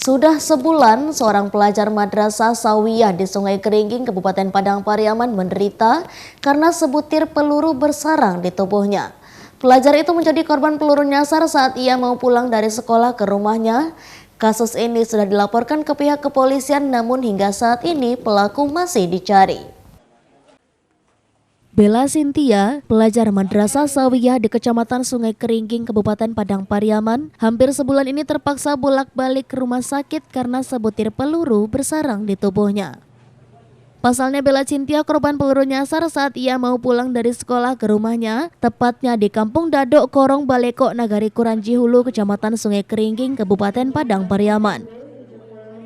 Sudah sebulan, seorang pelajar Madrasah Sawiyah di Sungai Keringging, Kabupaten Padang Pariaman menderita karena sebutir peluru bersarang di tubuhnya. Pelajar itu menjadi korban peluru nyasar saat ia mau pulang dari sekolah ke rumahnya. Kasus ini sudah dilaporkan ke pihak kepolisian, namun hingga saat ini pelaku masih dicari. Bella Cynthia, pelajar Madrasah Sawiyah di Kecamatan Sungai Keringging, Kabupaten Padang Pariaman, hampir sebulan ini terpaksa bolak-balik ke rumah sakit karena sebutir peluru bersarang di tubuhnya. Pasalnya Bella Cynthia korban peluru nyasar saat ia mau pulang dari sekolah ke rumahnya, tepatnya di Kampung Dadok Korong Baleko Nagari Kuranji Hulu, Kecamatan Sungai Keringging, Kabupaten Padang Pariaman.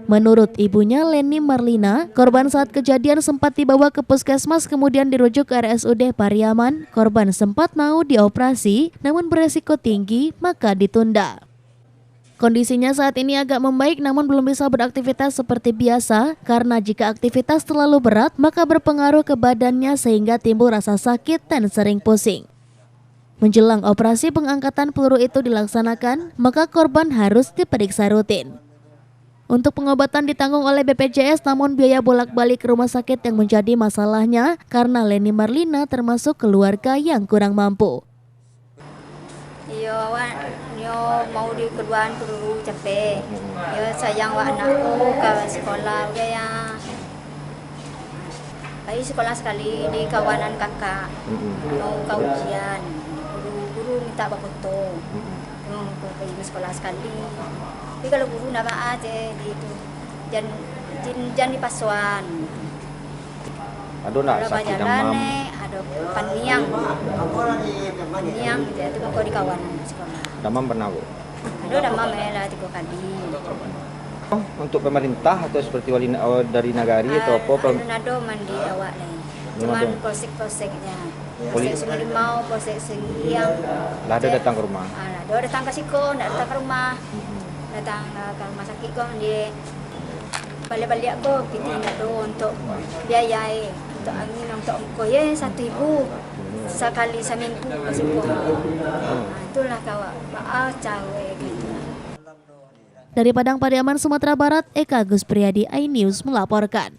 Menurut ibunya Leni Marlina, korban saat kejadian sempat dibawa ke puskesmas kemudian dirujuk ke RSUD Pariaman. Korban sempat mau dioperasi namun beresiko tinggi maka ditunda. Kondisinya saat ini agak membaik namun belum bisa beraktivitas seperti biasa karena jika aktivitas terlalu berat maka berpengaruh ke badannya sehingga timbul rasa sakit dan sering pusing. Menjelang operasi pengangkatan peluru itu dilaksanakan, maka korban harus diperiksa rutin. Untuk pengobatan ditanggung oleh BPJS, namun biaya bolak-balik ke rumah sakit yang menjadi masalahnya karena Leni Marlina termasuk keluarga yang kurang mampu. Yo mau di keduaan dulu capek. Yo sayang anakku ke sekolah udah ya. Bayi sekolah sekali di kawanan kakak. Mau ke ujian. Guru minta foto. Mau pergi sekolah sekali. Tapi kalau guru nama aja gitu, jangan di pasuan. Aduh nak sakit demam. Ada paniang, jadi kok di kawanan sekolah. Demam pernah bu? Aduh demam lah 3 kali. Untuk pemerintah atau seperti wali dari nagari atau apa? Ada mandi awak nih. Cuman polsek-polseknya. Polsek Sungai Limau, polsek Sengiang. Lah ada datang ke rumah. Ada datang ke siko, enggak datang ke rumah. Datang ke rumah sakit kok dia balik-balik aku kita ada untuk biaya untuk angin untuk koye 1.000 sekali seminggu ke sekolah. Itulah kawan cawe gitu. Dari Padang Pariaman, Sumatera Barat, Eka Gus Priadi, iNews melaporkan.